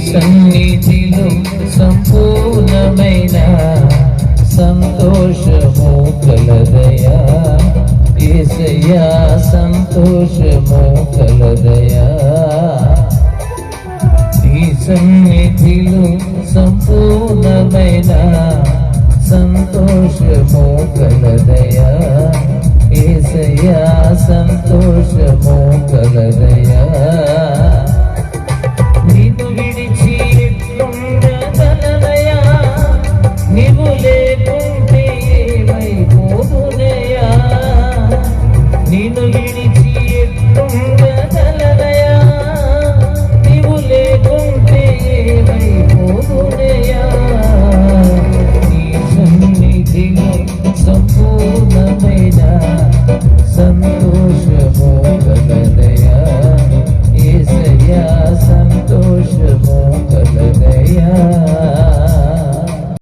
సన్నిధిలో సంపూర్ణమైన సంతోషము కలదయా యేసయ్యా సంతోషము కలదయా నీ సన్నిధిలో సంపూర్ణమైన సంతోషము కలదయా యేసయ్యా సంతోషము కలదయా